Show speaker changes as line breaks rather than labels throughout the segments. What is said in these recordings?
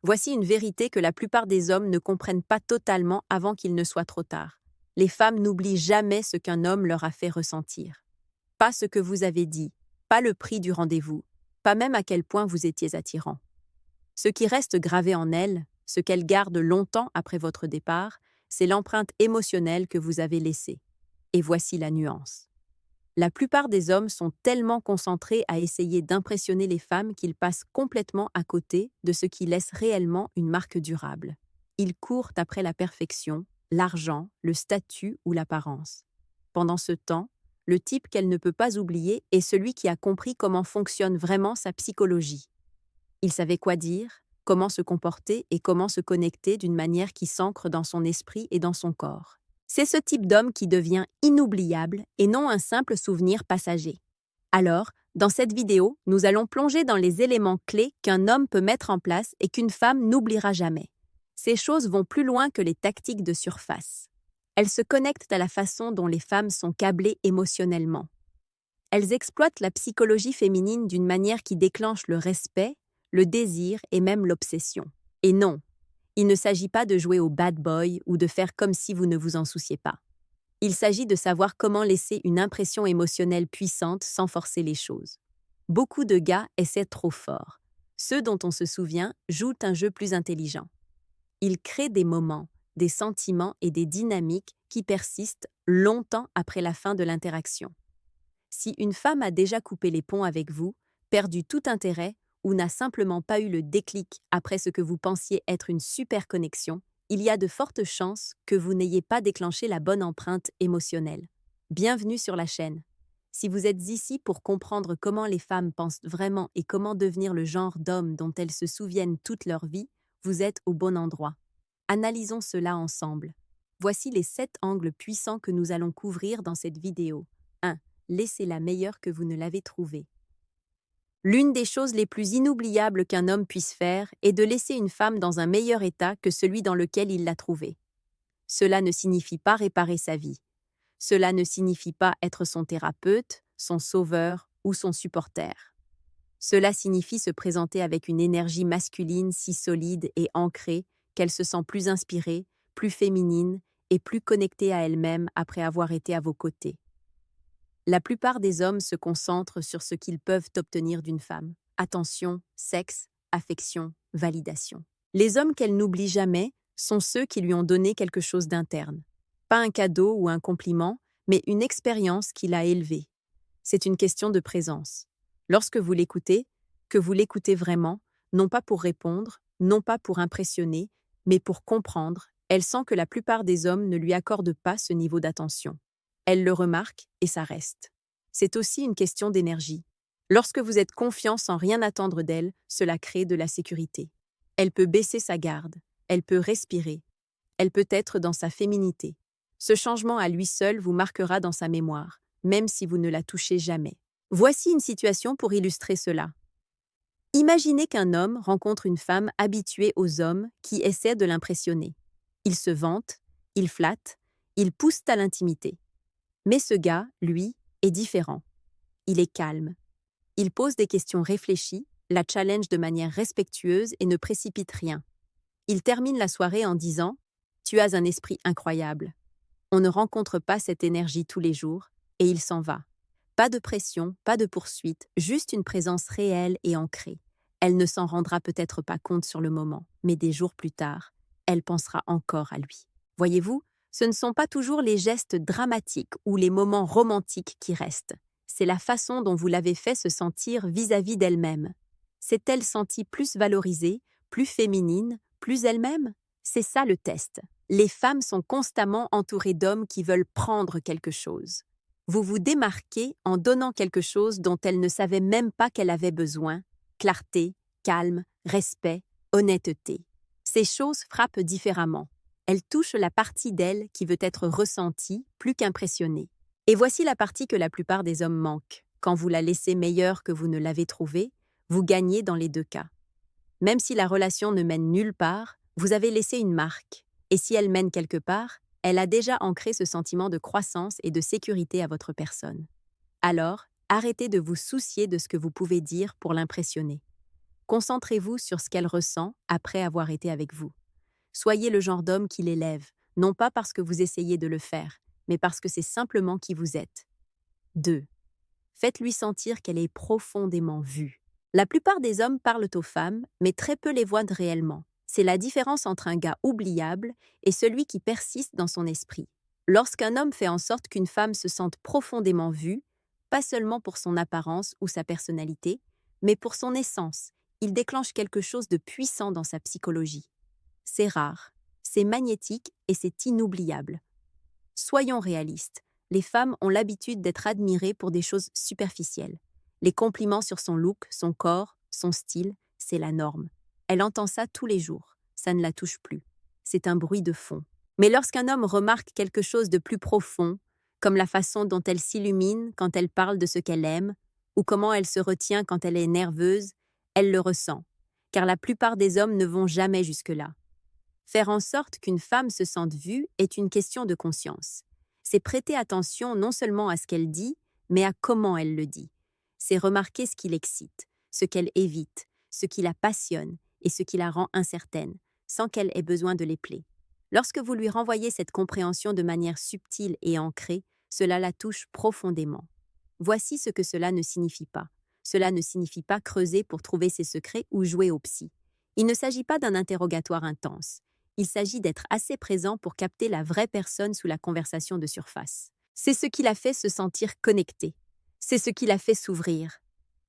Voici une vérité que la plupart des hommes ne comprennent pas totalement avant qu'il ne soit trop tard. Les femmes n'oublient jamais ce qu'un homme leur a fait ressentir. Pas ce que vous avez dit, pas le prix du rendez-vous, pas même à quel point vous étiez attirant. Ce qui reste gravé en elles, ce qu'elles gardent longtemps après votre départ, c'est l'empreinte émotionnelle que vous avez laissée. Et voici la nuance. La plupart des hommes sont tellement concentrés à essayer d'impressionner les femmes qu'ils passent complètement à côté de ce qui laisse réellement une marque durable. Ils courent après la perfection, l'argent, le statut ou l'apparence. Pendant ce temps, le type qu'elle ne peut pas oublier est celui qui a compris comment fonctionne vraiment sa psychologie. Il savait quoi dire, comment se comporter et comment se connecter d'une manière qui s'ancre dans son esprit et dans son corps. C'est ce type d'homme qui devient inoubliable et non un simple souvenir passager. Alors, dans cette vidéo, nous allons plonger dans les éléments clés qu'un homme peut mettre en place et qu'une femme n'oubliera jamais. Ces choses vont plus loin que les tactiques de surface. Elles se connectent à la façon dont les femmes sont câblées émotionnellement. Elles exploitent la psychologie féminine d'une manière qui déclenche le respect, le désir et même l'obsession. Et non, il ne s'agit pas de jouer au bad boy ou de faire comme si vous ne vous en souciez pas. Il s'agit de savoir comment laisser une impression émotionnelle puissante sans forcer les choses. Beaucoup de gars essaient trop fort. Ceux dont on se souvient jouent un jeu plus intelligent. Ils créent des moments, des sentiments et des dynamiques qui persistent longtemps après la fin de l'interaction. Si une femme a déjà coupé les ponts avec vous, perdu tout intérêt ou n'a simplement pas eu le déclic après ce que vous pensiez être une super connexion, il y a de fortes chances que vous n'ayez pas déclenché la bonne empreinte émotionnelle. Bienvenue sur la chaîne. Si vous êtes ici pour comprendre comment les femmes pensent vraiment et comment devenir le genre d'homme dont elles se souviennent toute leur vie, vous êtes au bon endroit. Analysons cela ensemble. Voici les 7 angles puissants que nous allons couvrir dans cette vidéo. 1. Laissez-la meilleure que vous ne l'avez trouvée. L'une des choses les plus inoubliables qu'un homme puisse faire est de laisser une femme dans un meilleur état que celui dans lequel il l'a trouvée. Cela ne signifie pas réparer sa vie. Cela ne signifie pas être son thérapeute, son sauveur ou son supporter. Cela signifie se présenter avec une énergie masculine si solide et ancrée qu'elle se sent plus inspirée, plus féminine et plus connectée à elle-même après avoir été à vos côtés. La plupart des hommes se concentrent sur ce qu'ils peuvent obtenir d'une femme. Attention, sexe, affection, validation. Les hommes qu'elle n'oublie jamais sont ceux qui lui ont donné quelque chose d'interne. Pas un cadeau ou un compliment, mais une expérience qui l'a élevée. C'est une question de présence. Lorsque vous l'écoutez, que vous l'écoutez vraiment, non pas pour répondre, non pas pour impressionner, mais pour comprendre, elle sent que la plupart des hommes ne lui accordent pas ce niveau d'attention. Elle le remarque et ça reste. C'est aussi une question d'énergie. Lorsque vous êtes confiant sans rien attendre d'elle, cela crée de la sécurité. Elle peut baisser sa garde, elle peut respirer, elle peut être dans sa féminité. Ce changement à lui seul vous marquera dans sa mémoire, même si vous ne la touchez jamais. Voici une situation pour illustrer cela. Imaginez qu'un homme rencontre une femme habituée aux hommes qui essaient de l'impressionner. Il se vante, il flatte, il pousse à l'intimité. Mais ce gars, lui, est différent. Il est calme. Il pose des questions réfléchies, la challenge de manière respectueuse et ne précipite rien. Il termine la soirée en disant « Tu as un esprit incroyable ». On ne rencontre pas cette énergie tous les jours, et il s'en va. Pas de pression, pas de poursuite, juste une présence réelle et ancrée. Elle ne s'en rendra peut-être pas compte sur le moment, mais des jours plus tard, elle pensera encore à lui. Voyez-vous, ce ne sont pas toujours les gestes dramatiques ou les moments romantiques qui restent. C'est la façon dont vous l'avez fait se sentir vis-à-vis d'elle-même. S'est-elle sentie plus valorisée, plus féminine, plus elle-même? C'est ça le test. Les femmes sont constamment entourées d'hommes qui veulent prendre quelque chose. Vous vous démarquez en donnant quelque chose dont elle ne savait même pas qu'elle avait besoin. Clarté, calme, respect, honnêteté. Ces choses frappent différemment. Elles touchent la partie d'elle qui veut être ressentie plus qu'impressionnée. Et voici la partie que la plupart des hommes manquent. Quand vous la laissez meilleure que vous ne l'avez trouvée, vous gagnez dans les deux cas. Même si la relation ne mène nulle part, vous avez laissé une marque. Et si elle mène quelque part, elle a déjà ancré ce sentiment de croissance et de sécurité à votre personne. Alors, arrêtez de vous soucier de ce que vous pouvez dire pour l'impressionner. Concentrez-vous sur ce qu'elle ressent après avoir été avec vous. Soyez le genre d'homme qui l'élève, non pas parce que vous essayez de le faire, mais parce que c'est simplement qui vous êtes. 2. Faites-lui sentir qu'elle est profondément vue. La plupart des hommes parlent aux femmes, mais très peu les voient réellement. C'est la différence entre un gars oubliable et celui qui persiste dans son esprit. Lorsqu'un homme fait en sorte qu'une femme se sente profondément vue, pas seulement pour son apparence ou sa personnalité, mais pour son essence, il déclenche quelque chose de puissant dans sa psychologie. C'est rare, c'est magnétique et c'est inoubliable. Soyons réalistes, les femmes ont l'habitude d'être admirées pour des choses superficielles. Les compliments sur son look, son corps, son style, c'est la norme. Elle entend ça tous les jours, ça ne la touche plus. C'est un bruit de fond. Mais lorsqu'un homme remarque quelque chose de plus profond, comme la façon dont elle s'illumine quand elle parle de ce qu'elle aime, ou comment elle se retient quand elle est nerveuse, elle le ressent, car la plupart des hommes ne vont jamais jusque-là. Faire en sorte qu'une femme se sente vue est une question de conscience. C'est prêter attention non seulement à ce qu'elle dit, mais à comment elle le dit. C'est remarquer ce qui l'excite, ce qu'elle évite, ce qui la passionne et ce qui la rend incertaine, sans qu'elle ait besoin de l'épeler. Lorsque vous lui renvoyez cette compréhension de manière subtile et ancrée, cela la touche profondément. Voici ce que cela ne signifie pas. Cela ne signifie pas creuser pour trouver ses secrets ou jouer au psy. Il ne s'agit pas d'un interrogatoire intense. Il s'agit d'être assez présent pour capter la vraie personne sous la conversation de surface. C'est ce qui la fait se sentir connectée. C'est ce qui la fait s'ouvrir.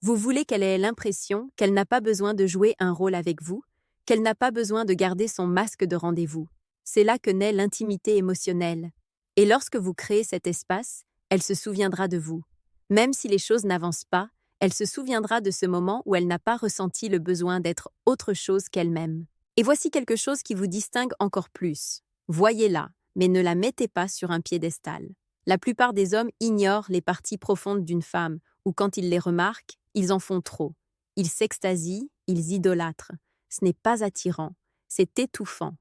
Vous voulez qu'elle ait l'impression qu'elle n'a pas besoin de jouer un rôle avec vous, qu'elle n'a pas besoin de garder son masque de rendez-vous. C'est là que naît l'intimité émotionnelle. Et lorsque vous créez cet espace, elle se souviendra de vous. Même si les choses n'avancent pas, elle se souviendra de ce moment où elle n'a pas ressenti le besoin d'être autre chose qu'elle-même. Et voici quelque chose qui vous distingue encore plus. Voyez-la, mais ne la mettez pas sur un piédestal. La plupart des hommes ignorent les parties profondes d'une femme, ou quand ils les remarquent, ils en font trop. Ils s'extasient, ils idolâtrent. Ce n'est pas attirant, c'est étouffant.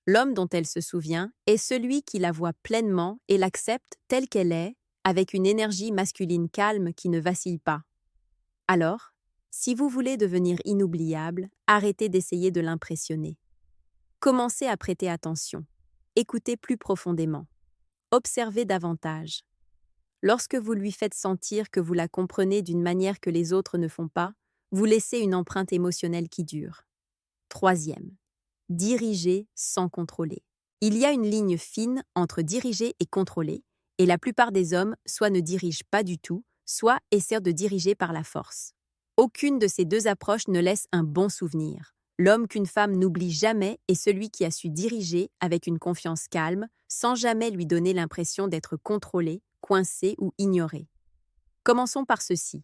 L'homme dont elle se souvient est celui qui la voit pleinement et l'accepte telle qu'elle est, avec une énergie masculine calme qui ne vacille pas. Alors, si vous voulez devenir inoubliable, arrêtez d'essayer de l'impressionner. Commencez à prêter attention. Écoutez plus profondément. Observez davantage. Lorsque vous lui faites sentir que vous la comprenez d'une manière que les autres ne font pas, vous laissez une empreinte émotionnelle qui dure. 3e. Diriger sans contrôler. Il y a une ligne fine entre diriger et contrôler, et la plupart des hommes soit ne dirigent pas du tout, soit essaient de diriger par la force. Aucune de ces deux approches ne laisse un bon souvenir. L'homme qu'une femme n'oublie jamais est celui qui a su diriger avec une confiance calme, sans jamais lui donner l'impression d'être contrôlé, coincé ou ignoré. Commençons par ceci.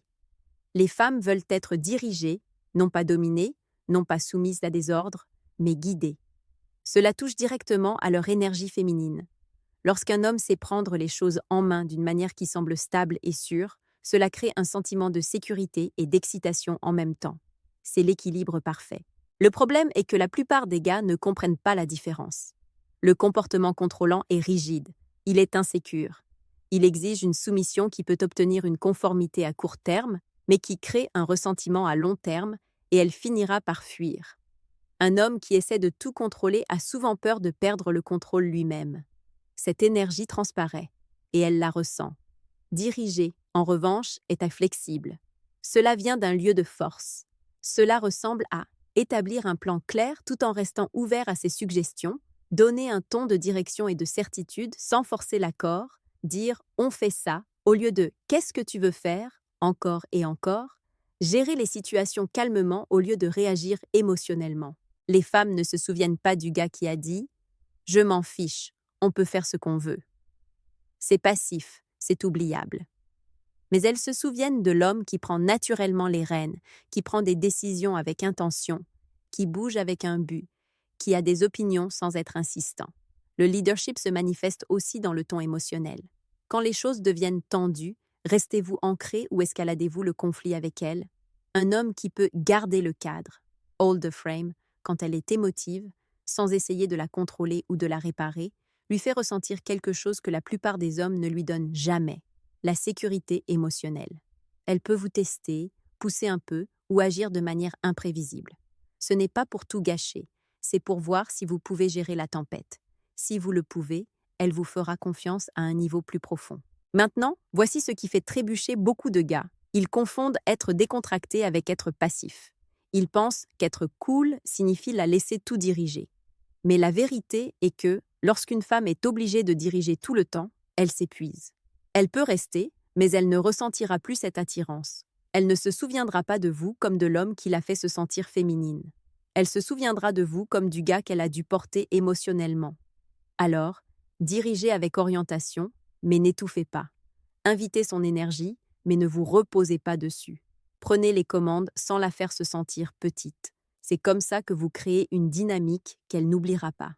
Les femmes veulent être dirigées, non pas dominées, non pas soumises à des ordres, mais guidées. Cela touche directement à leur énergie féminine. Lorsqu'un homme sait prendre les choses en main d'une manière qui semble stable et sûre, cela crée un sentiment de sécurité et d'excitation en même temps. C'est l'équilibre parfait. Le problème est que la plupart des gars ne comprennent pas la différence. Le comportement contrôlant est rigide, il est insécure. Il exige une soumission qui peut obtenir une conformité à court terme, mais qui crée un ressentiment à long terme et elle finira par fuir. Un homme qui essaie de tout contrôler a souvent peur de perdre le contrôle lui-même. Cette énergie transparaît, et elle la ressent. Diriger, en revanche, est inflexible. Cela vient d'un lieu de force. Cela ressemble à établir un plan clair tout en restant ouvert à ses suggestions, donner un ton de direction et de certitude sans forcer l'accord, dire « on fait ça » au lieu de « qu'est-ce que tu veux faire ?» encore et encore, gérer les situations calmement au lieu de réagir émotionnellement. Les femmes ne se souviennent pas du gars qui a dit « je m'en fiche, on peut faire ce qu'on veut ». C'est passif, c'est oubliable. Mais elles se souviennent de l'homme qui prend naturellement les rênes, qui prend des décisions avec intention, qui bouge avec un but, qui a des opinions sans être insistant. Le leadership se manifeste aussi dans le ton émotionnel. Quand les choses deviennent tendues, restez-vous ancré ou escaladez-vous le conflit avec elle? Un homme qui peut garder le cadre, hold the frame, quand elle est émotive, sans essayer de la contrôler ou de la réparer, lui fait ressentir quelque chose que la plupart des hommes ne lui donnent jamais, la sécurité émotionnelle. Elle peut vous tester, pousser un peu ou agir de manière imprévisible. Ce n'est pas pour tout gâcher, c'est pour voir si vous pouvez gérer la tempête. Si vous le pouvez, elle vous fera confiance à un niveau plus profond. Maintenant, voici ce qui fait trébucher beaucoup de gars. Ils confondent être décontracté avec être passif. Ils pensent qu'être cool signifie la laisser tout diriger. Mais la vérité est que, lorsqu'une femme est obligée de diriger tout le temps, elle s'épuise. Elle peut rester, mais elle ne ressentira plus cette attirance. Elle ne se souviendra pas de vous comme de l'homme qui l'a fait se sentir féminine. Elle se souviendra de vous comme du gars qu'elle a dû porter émotionnellement. Alors, dirigez avec orientation, mais n'étouffez pas. Invitez son énergie, mais ne vous reposez pas dessus. Prenez les commandes sans la faire se sentir petite. C'est comme ça que vous créez une dynamique qu'elle n'oubliera pas.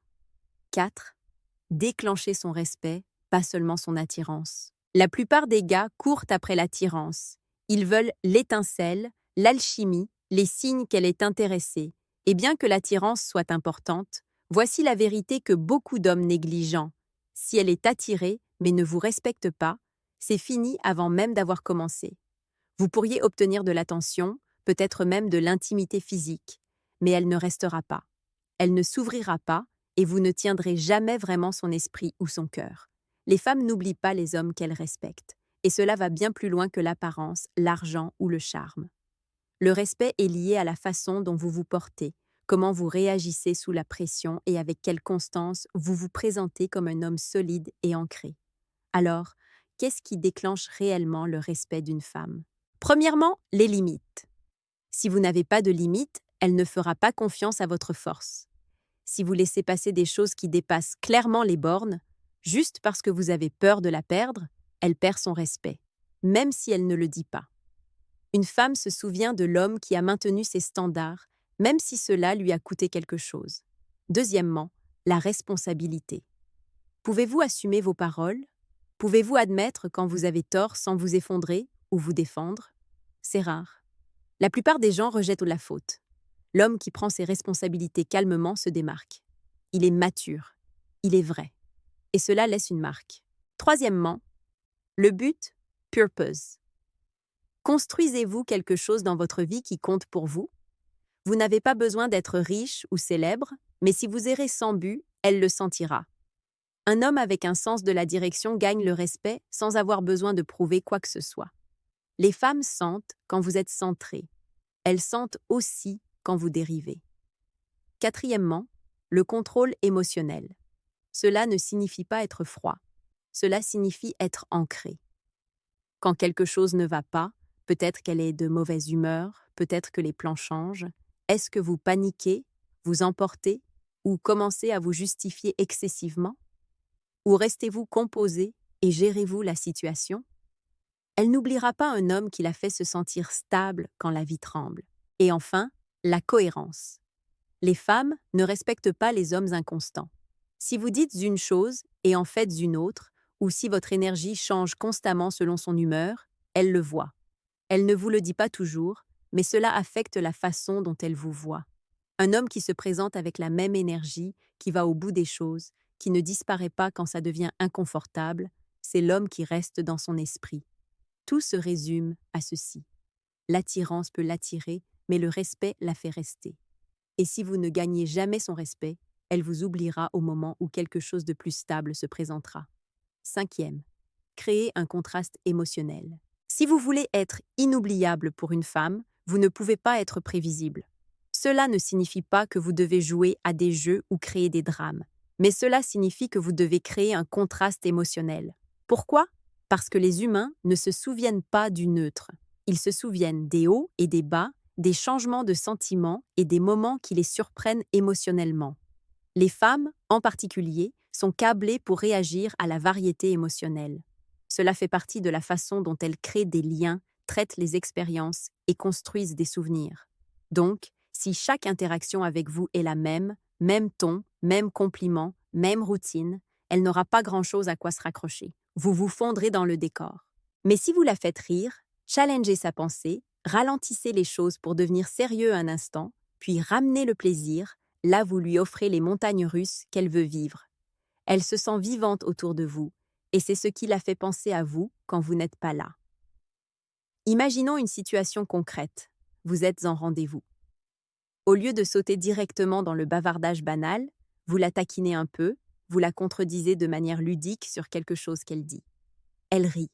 4. Déclenchez son respect, pas seulement son attirance. La plupart des gars courent après l'attirance. Ils veulent l'étincelle, l'alchimie, les signes qu'elle est intéressée. Et bien que l'attirance soit importante, voici la vérité que beaucoup d'hommes négligent. Si elle est attirée, mais ne vous respecte pas, c'est fini avant même d'avoir commencé. Vous pourriez obtenir de l'attention, peut-être même de l'intimité physique, mais elle ne restera pas. Elle ne s'ouvrira pas et vous ne tiendrez jamais vraiment son esprit ou son cœur. Les femmes n'oublient pas les hommes qu'elles respectent, et cela va bien plus loin que l'apparence, l'argent ou le charme. Le respect est lié à la façon dont vous vous portez, comment vous réagissez sous la pression et avec quelle constance vous vous présentez comme un homme solide et ancré. Alors, qu'est-ce qui déclenche réellement le respect d'une femme? Premièrement, les limites. Si vous n'avez pas de limites, elle ne fera pas confiance à votre force. Si vous laissez passer des choses qui dépassent clairement les bornes, juste parce que vous avez peur de la perdre, elle perd son respect, même si elle ne le dit pas. Une femme se souvient de l'homme qui a maintenu ses standards, même si cela lui a coûté quelque chose. Deuxièmement, la responsabilité. Pouvez-vous assumer vos paroles? Pouvez-vous admettre quand vous avez tort sans vous effondrer ou vous défendre? C'est rare. La plupart des gens rejettent la faute. L'homme qui prend ses responsabilités calmement se démarque. Il est mature. Il est vrai. Et cela laisse une marque. Troisièmement, le but, purpose. Construisez-vous quelque chose dans votre vie qui compte pour vous? Vous n'avez pas besoin d'être riche ou célèbre, mais si vous errez sans but, elle le sentira. Un homme avec un sens de la direction gagne le respect sans avoir besoin de prouver quoi que ce soit. Les femmes sentent quand vous êtes centré. Elles sentent aussi quand vous dérivez. Quatrièmement, le contrôle émotionnel. Cela ne signifie pas être froid. Cela signifie être ancré. Quand quelque chose ne va pas, peut-être qu'elle est de mauvaise humeur, peut-être que les plans changent. Est-ce que vous paniquez, vous emportez ou commencez à vous justifier excessivement? Ou restez-vous composé et gérez-vous la situation? Elle n'oubliera pas un homme qui la fait se sentir stable quand la vie tremble. Et enfin, la cohérence. Les femmes ne respectent pas les hommes inconstants. Si vous dites une chose et en faites une autre, ou si votre énergie change constamment selon son humeur, elle le voit. Elle ne vous le dit pas toujours, mais cela affecte la façon dont elle vous voit. Un homme qui se présente avec la même énergie, qui va au bout des choses, qui ne disparaît pas quand ça devient inconfortable, c'est l'homme qui reste dans son esprit. Tout se résume à ceci. L'attirance peut l'attirer, mais le respect la fait rester. Et si vous ne gagnez jamais son respect, elle vous oubliera au moment où quelque chose de plus stable se présentera. Cinquième, créer un contraste émotionnel. Si vous voulez être inoubliable pour une femme, vous ne pouvez pas être prévisible. Cela ne signifie pas que vous devez jouer à des jeux ou créer des drames, mais cela signifie que vous devez créer un contraste émotionnel. Pourquoi? Parce que les humains ne se souviennent pas du neutre. Ils se souviennent des hauts et des bas, des changements de sentiments et des moments qui les surprennent émotionnellement. Les femmes, en particulier, sont câblées pour réagir à la variété émotionnelle. Cela fait partie de la façon dont elles créent des liens, traitent les expériences et construisent des souvenirs. Donc, si chaque interaction avec vous est la même ton, même compliment, même routine, elle n'aura pas grand-chose à quoi se raccrocher. Vous vous fondrez dans le décor. Mais si vous la faites rire, challengez sa pensée, ralentissez les choses pour devenir sérieux un instant, puis ramenez le plaisir, là vous lui offrez les montagnes russes qu'elle veut vivre. Elle se sent vivante autour de vous, et c'est ce qui la fait penser à vous quand vous n'êtes pas là. Imaginons une situation concrète. vous êtes en rendez-vous. Au lieu de sauter directement dans le bavardage banal, vous la taquinez un peu, vous la contredisez de manière ludique sur quelque chose qu'elle dit. Elle rit.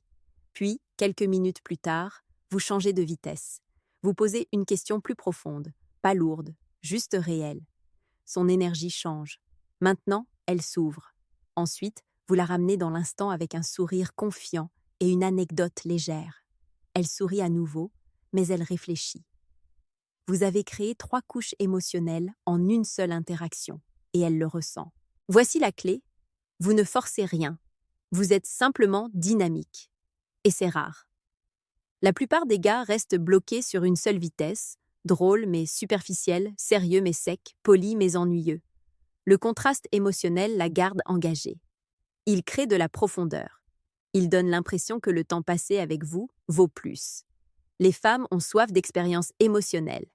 Puis, quelques minutes plus tard, vous changez de vitesse. Vous posez une question plus profonde, pas lourde, juste réelle. Son énergie change. Maintenant, elle s'ouvre. Ensuite, vous la ramenez dans l'instant avec un sourire confiant et une anecdote légère. Elle sourit à nouveau, mais elle réfléchit. Vous avez créé 3 couches émotionnelles en une seule interaction, et elle le ressent. Voici la clé. Vous ne forcez rien. Vous êtes simplement dynamique. Et c'est rare. La plupart des gars restent bloqués sur une seule vitesse, drôle mais superficiel, sérieux mais sec, poli mais ennuyeux. Le contraste émotionnel la garde engagée. Il crée de la profondeur. Il donne l'impression que le temps passé avec vous vaut plus. Les femmes ont soif d'expériences émotionnelles.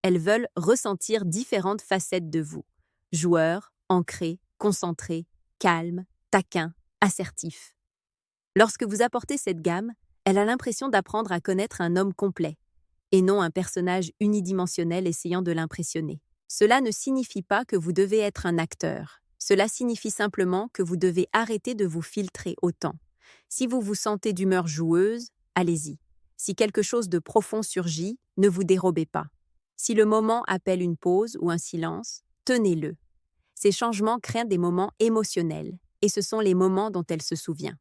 Elles veulent ressentir différentes facettes de vous. Joueur, ancré, concentré, calme, taquin, assertif. Lorsque vous apportez cette gamme, elle a l'impression d'apprendre à connaître un homme complet, et non un personnage unidimensionnel essayant de l'impressionner. Cela ne signifie pas que vous devez être un acteur. Cela signifie simplement que vous devez arrêter de vous filtrer autant. Si vous vous sentez d'humeur joueuse, allez-y. Si quelque chose de profond surgit, ne vous dérobez pas. Si le moment appelle une pause ou un silence, tenez-le. Ces changements créent des moments émotionnels, et ce sont les moments dont elle se souvient.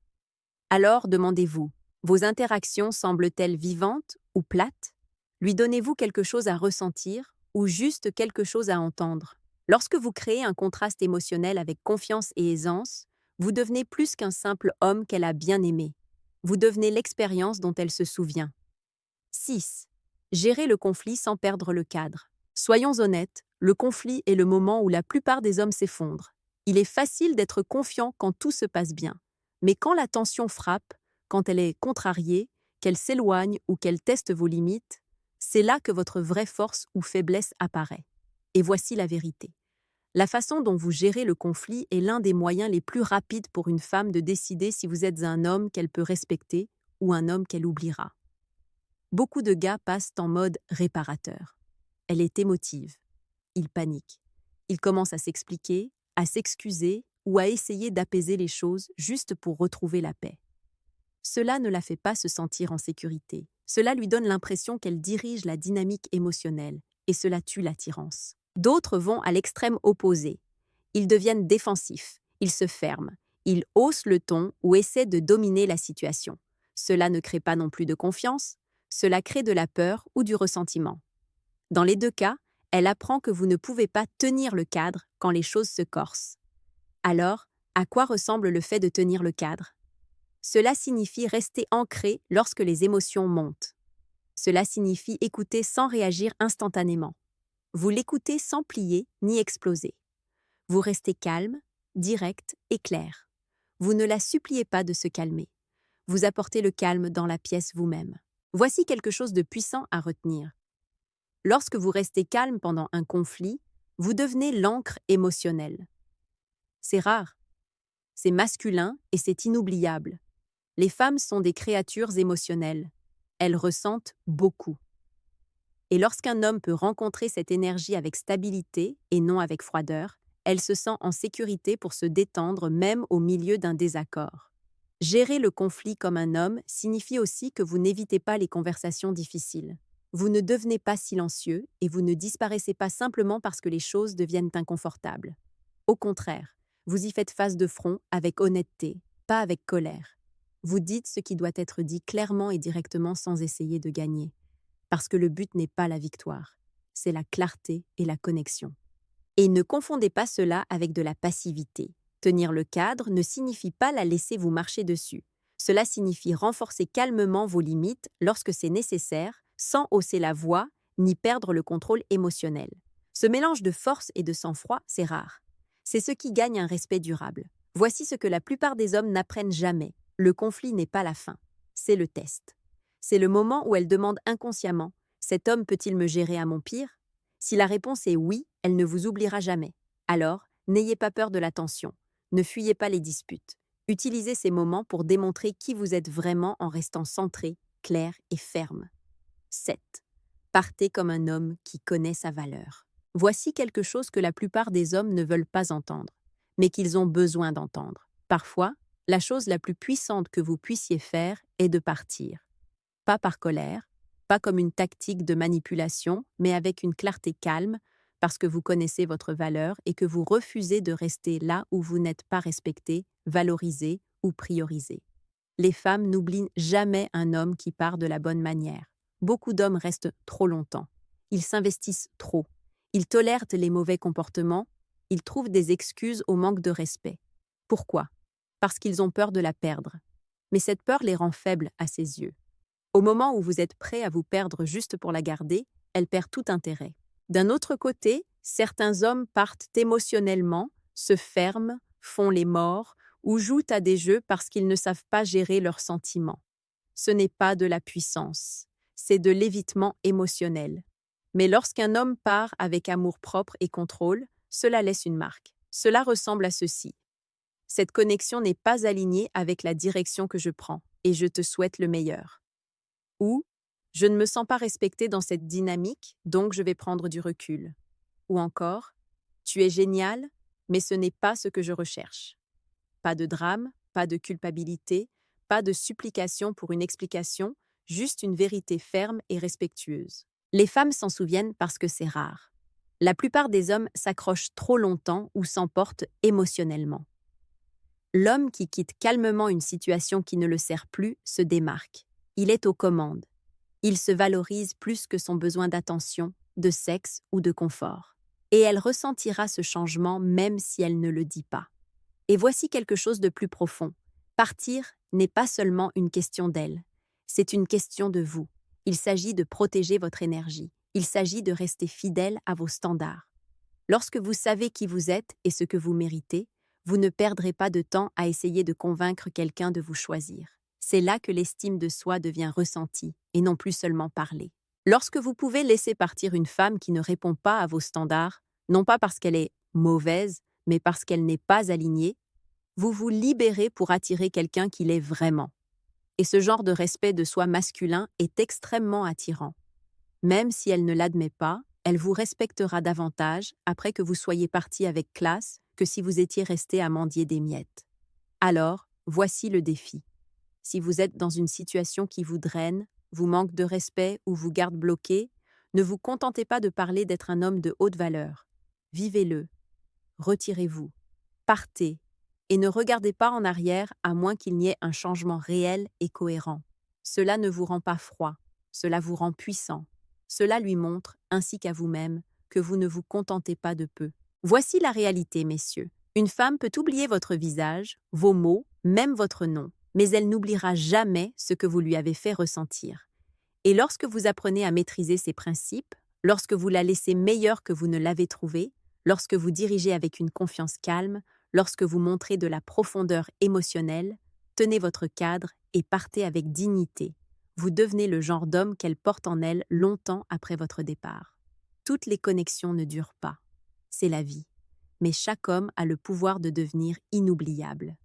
Alors demandez-vous, vos interactions semblent-elles vivantes ou plates? Lui donnez-vous quelque chose à ressentir ou juste quelque chose à entendre? Lorsque vous créez un contraste émotionnel avec confiance et aisance, vous devenez plus qu'un simple homme qu'elle a bien aimé. Vous devenez l'expérience dont elle se souvient. 6. Gérer le conflit sans perdre le cadre. Soyons honnêtes, le conflit est le moment où la plupart des hommes s'effondrent. Il est facile d'être confiant quand tout se passe bien. Mais quand la tension frappe, quand elle est contrariée, qu'elle s'éloigne ou qu'elle teste vos limites, c'est là que votre vraie force ou faiblesse apparaît. Et voici la vérité. La façon dont vous gérez le conflit est l'un des moyens les plus rapides pour une femme de décider si vous êtes un homme qu'elle peut respecter ou un homme qu'elle oubliera. Beaucoup de gars passent en mode réparateur. Elle est émotive. Ils paniquent. Ils commencent à s'expliquer, à s'excuser ou à essayer d'apaiser les choses juste pour retrouver la paix. Cela ne la fait pas se sentir en sécurité. Cela lui donne l'impression qu'elle dirige la dynamique émotionnelle et cela tue l'attirance. D'autres vont à l'extrême opposé. Ils deviennent défensifs, ils se ferment, ils haussent le ton ou essaient de dominer la situation. Cela ne crée pas non plus de confiance, cela crée de la peur ou du ressentiment. Dans les 2 cas, elle apprend que vous ne pouvez pas tenir le cadre quand les choses se corsent. Alors, à quoi ressemble le fait de tenir le cadre? Cela signifie rester ancré lorsque les émotions montent. Cela signifie écouter sans réagir instantanément. Vous l'écoutez sans plier ni exploser. Vous restez calme, direct et clair. Vous ne la suppliez pas de se calmer. Vous apportez le calme dans la pièce vous-même. Voici quelque chose de puissant à retenir. Lorsque vous restez calme pendant un conflit, vous devenez l'encre émotionnelle. C'est rare. C'est masculin et c'est inoubliable. Les femmes sont des créatures émotionnelles. Elles ressentent beaucoup. Et lorsqu'un homme peut rencontrer cette énergie avec stabilité et non avec froideur, elle se sent en sécurité pour se détendre même au milieu d'un désaccord. Gérer le conflit comme un homme signifie aussi que vous n'évitez pas les conversations difficiles. Vous ne devenez pas silencieux et vous ne disparaissez pas simplement parce que les choses deviennent inconfortables. Au contraire, vous y faites face de front avec honnêteté, pas avec colère. Vous dites ce qui doit être dit clairement et directement sans essayer de gagner. Parce que le but n'est pas la victoire, c'est la clarté et la connexion. Et ne confondez pas cela avec de la passivité. Tenir le cadre ne signifie pas la laisser vous marcher dessus. Cela signifie renforcer calmement vos limites lorsque c'est nécessaire, sans hausser la voix ni perdre le contrôle émotionnel. Ce mélange de force et de sang-froid, c'est rare. C'est ce qui gagne un respect durable. Voici ce que la plupart des hommes n'apprennent jamais. Le conflit n'est pas la fin, c'est le test. C'est le moment où elle demande inconsciemment « Cet homme peut-il me gérer à mon pire ?» Si la réponse est oui, elle ne vous oubliera jamais. Alors, n'ayez pas peur de la tension. Ne fuyez pas les disputes. Utilisez ces moments pour démontrer qui vous êtes vraiment en restant centré, clair et ferme. 7. Partez comme un homme qui connaît sa valeur. Voici quelque chose que la plupart des hommes ne veulent pas entendre, mais qu'ils ont besoin d'entendre. Parfois, la chose la plus puissante que vous puissiez faire est de partir. Pas par colère, pas comme une tactique de manipulation, mais avec une clarté calme, parce que vous connaissez votre valeur et que vous refusez de rester là où vous n'êtes pas respecté, valorisé ou priorisé. Les femmes n'oublient jamais un homme qui part de la bonne manière. Beaucoup d'hommes restent trop longtemps. Ils s'investissent trop. Ils tolèrent les mauvais comportements. Ils trouvent des excuses au manque de respect. Pourquoi? Parce qu'ils ont peur de la perdre. Mais cette peur les rend faibles à ses yeux. Au moment où vous êtes prêt à vous perdre juste pour la garder, elle perd tout intérêt. D'un autre côté, certains hommes partent émotionnellement, se ferment, font les morts ou jouent à des jeux parce qu'ils ne savent pas gérer leurs sentiments. Ce n'est pas de la puissance, c'est de l'évitement émotionnel. Mais lorsqu'un homme part avec amour-propre et contrôle, cela laisse une marque. Cela ressemble à ceci. Cette connexion n'est pas alignée avec la direction que je prends et je te souhaite le meilleur. Ou je ne me sens pas respectée dans cette dynamique, donc je vais prendre du recul. Ou encore, tu es génial, mais ce n'est pas ce que je recherche. Pas de drame, pas de culpabilité, pas de supplication pour une explication, juste une vérité ferme et respectueuse. Les femmes s'en souviennent parce que c'est rare. La plupart des hommes s'accrochent trop longtemps ou s'emportent émotionnellement. L'homme qui quitte calmement une situation qui ne le sert plus se démarque. Il est aux commandes. Il se valorise plus que son besoin d'attention, de sexe ou de confort. Et elle ressentira ce changement même si elle ne le dit pas. Et voici quelque chose de plus profond. Partir n'est pas seulement une question d'elle, c'est une question de vous. Il s'agit de protéger votre énergie. Il s'agit de rester fidèle à vos standards. Lorsque vous savez qui vous êtes et ce que vous méritez, vous ne perdrez pas de temps à essayer de convaincre quelqu'un de vous choisir. C'est là que l'estime de soi devient ressentie et non plus seulement parlée. Lorsque vous pouvez laisser partir une femme qui ne répond pas à vos standards, non pas parce qu'elle est mauvaise, mais parce qu'elle n'est pas alignée, vous vous libérez pour attirer quelqu'un qui l'est vraiment. Et ce genre de respect de soi masculin est extrêmement attirant. Même si elle ne l'admet pas, elle vous respectera davantage après que vous soyez parti avec classe que si vous étiez resté à mendier des miettes. Alors, voici le défi. Si vous êtes dans une situation qui vous draine, vous manque de respect ou vous garde bloqué, ne vous contentez pas de parler d'être un homme de haute valeur. Vivez-le. Retirez-vous. Partez. Et ne regardez pas en arrière à moins qu'il n'y ait un changement réel et cohérent. Cela ne vous rend pas froid. Cela vous rend puissant. Cela lui montre, ainsi qu'à vous-même, que vous ne vous contentez pas de peu. Voici la réalité, messieurs. Une femme peut oublier votre visage, vos mots, même votre nom, mais elle n'oubliera jamais ce que vous lui avez fait ressentir. Et lorsque vous apprenez à maîtriser ces principes, lorsque vous la laissez meilleure que vous ne l'avez trouvée, lorsque vous dirigez avec une confiance calme, lorsque vous montrez de la profondeur émotionnelle, tenez votre cadre et partez avec dignité. Vous devenez le genre d'homme qu'elle porte en elle longtemps après votre départ. Toutes les connexions ne durent pas. C'est la vie. Mais chaque homme a le pouvoir de devenir inoubliable.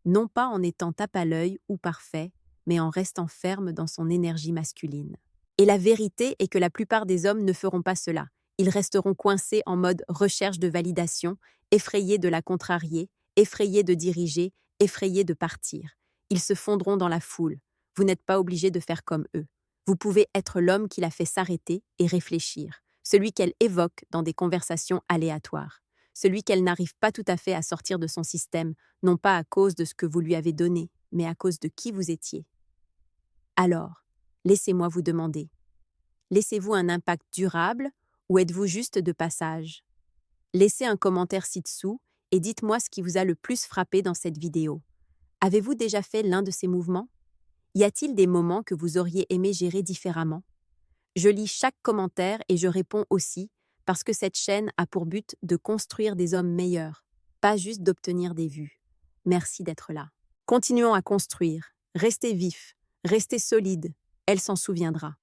Non pas en étant tape à l'œil ou parfait, mais en restant ferme dans son énergie masculine. Et la vérité est que la plupart des hommes ne feront pas cela. Ils resteront coincés en mode recherche de validation, effrayés de la contrarier, effrayés de diriger, effrayés de partir. Ils se fondront dans la foule. Vous n'êtes pas obligé de faire comme eux. Vous pouvez être l'homme qui la fait s'arrêter et réfléchir, celui qu'elle évoque dans des conversations aléatoires, celui qu'elle n'arrive pas tout à fait à sortir de son système, non pas à cause de ce que vous lui avez donné, mais à cause de qui vous étiez. Alors, laissez-moi vous demander, laissez-vous un impact durable ou êtes-vous juste de passage? Laissez un commentaire ci-dessous et dites-moi ce qui vous a le plus frappé dans cette vidéo. Avez-vous déjà fait l'un de ces mouvements? Y a-t-il des moments que vous auriez aimé gérer différemment? Je lis chaque commentaire et je réponds aussi parce que cette chaîne a pour but de construire des hommes meilleurs, pas juste d'obtenir des vues. Merci d'être là. Continuons à construire. Restez vifs, restez solides. Elle s'en souviendra.